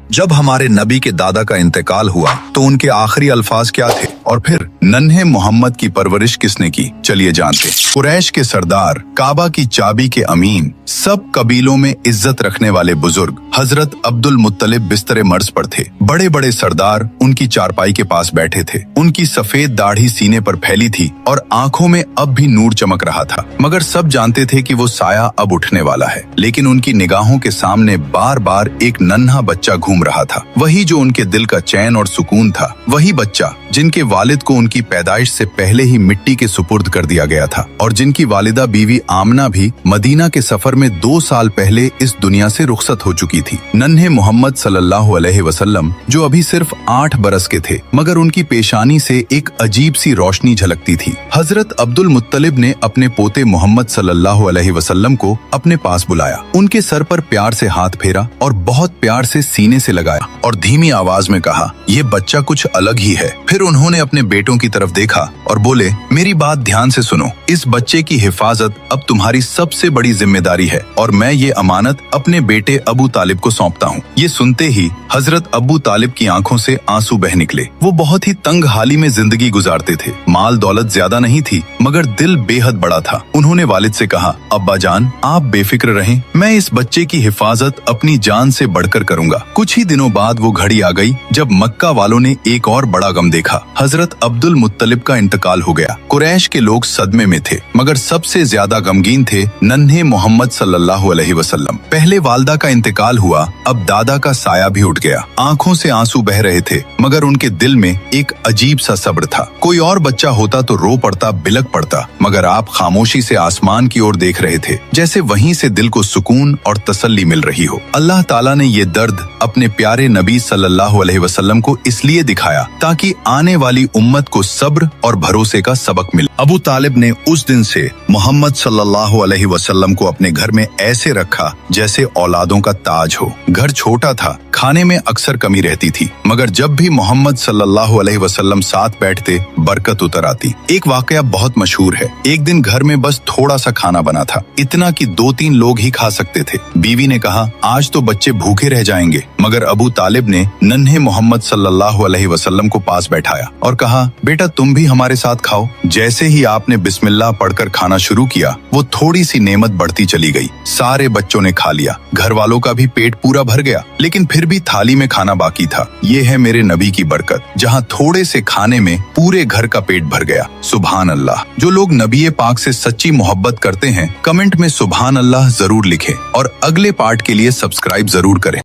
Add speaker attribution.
Speaker 1: जब हमारे नबी के दादा का इंतकाल हुआ तो उनके आखिरी अल्फाज क्या थे और फिर नन्हे मोहम्मद की परवरिश किसने की, चलिए जानते। कुरैश के सरदार, काबा की चाबी के अमीन, सब कबीलों में इज्जत रखने वाले बुजुर्ग हजरत अब्दुल मुत्तलिब बिस्तरे मर्ज पर थे। बड़े बड़े सरदार उनकी चारपाई के पास बैठे थे। उनकी सफेद दाढ़ी सीने पर फैली थी और आंखों में अब भी नूर चमक रहा था, मगर सब जानते थे कि वो साया अब उठने वाला है। लेकिन उनकी निगाहों के सामने बार बार एक नन्हा बच्चा घूम रहा था, वही जो उनके दिल का चैन और सुकून था, वही बच्चा जिनके वालिद को उनकी पैदाइश से पहले ही मिट्टी के सुपुर्द कर दिया गया था और जिनकी वालिदा बीवी आमना भी मदीना के सफर में 2 साल पहले इस दुनिया से रुखसत हो चुकी थी। नन्हे मोहम्मद सल्लल्लाहु अलैहि वसल्लम जो अभी सिर्फ 8 बरस के थे, मगर उनकी पेशानी से एक अजीब सी रोशनी झलकती थी। हजरत अब्दुल मुत्तलिब ने अपने पोते मोहम्मद सल्लल्लाहु अलैहि वसल्लम को अपने पास बुलाया, उनके सर पर प्यार से हाथ फेरा और बहुत प्यार से सीने से लगाया और धीमी आवाज में कहा, ये बच्चा कुछ अलग ही है। फिर उन्होंने अपने बेटों की तरफ देखा और बोले, मेरी बात ध्यान से सुनो, इस बच्चे की हिफाजत अब तुम्हारी सबसे बड़ी जिम्मेदारी है और मैं ये अमानत अपने बेटे अबू तालिब को सौंपता हूँ। ये सुनते ही हजरत अबू तालिब की आंखों से आंसू बह निकले। वो बहुत ही तंग हाली में जिंदगी गुजारते थे, माल दौलत ज्यादा नहीं थी, मगर दिल बेहद बड़ा था। उन्होंने वालिद से कहा, अब्बा जान आप बेफिक्र रहें, मैं इस बच्चे की हिफाजत अपनी जान से बढ़कर करूंगा। कुछ ही दिनों बाद वो घड़ी आ गई जब मक्का वालों ने एक और बड़ा गम देखा। हजरत अब्दुल मुत्तलिब का इंतकाल हो गया। कुरैश के लोग सदमे में थे, मगर सबसे ज्यादा गमगीन थे नन्हे मोहम्मद सल्लल्लाहु अलैहि वसल्लम। पहले वालदा का इंतकाल हुआ, अब दादा का साया भी उठ गया। आंखों से आंसू बह रहे थे, मगर उनके दिल में एक अजीब सा सब्र था। कोई और बच्चा होता तो रो पड़ता, बिलक पड़ता, मगर आप खामोशी से आसमान की ओर देख रहे थे, जैसे वहीं से दिल को सुकून और तसल्ली मिल रही हो। अल्लाह ताला ने ये दर्द अपने प्यारे नबी सल्लल्लाहु अलैहि वसल्लम को इसलिए दिखाया ताकि आने वाली उम्मत को सब्र और भरोसे का सबक मिले। अबू तालिब ने उस दिन से मोहम्मद सल्लल्लाहु अलैहि वसल्लम को अपने घर में ऐसे रखा जैसे औलादों का ताज हो। घर छोटा था, खाने में अक्सर कमी रहती थी, मगर जब भी मोहम्मद सल्लल्लाहु अलैहि वसल्लम साथ बैठते बरकत उतर आती। एक वाकया बहुत मशहूर है। एक दिन घर में बस थोड़ा सा खाना बना था, इतना कि 2-3 लोग ही खा सकते थे। बीवी ने कहा, आज तो बच्चे भूखे रह जाएंगे, मगर अबू तालिब ने नन्हे मोहम्मद सल्लल्लाहु अलैहि वसल्लम को पास बैठाया और कहा, बेटा तुम भी हमारे साथ खाओ। जैसे ही आपने बिस्मिल्लाह पढ़कर खाना शुरू किया, वो थोड़ी सी नेमत बढ़ती चली गई। सारे बच्चों ने खा लिया, घर वालों का भी पेट पूरा भर गया, लेकिन फिर भी थाली में खाना बाकी था। ये है मेरे नबी की बरकत, जहाँ थोड़े से खाने में पूरे घर का पेट भर गया। सुभान अल्लाह। जो लोग नबी पाक से सच्ची मोहब्बत करते हैं, कमेंट में सुभान अल्लाह जरूर लिखें और अगले पार्ट के लिए सब्सक्राइब जरूर करें।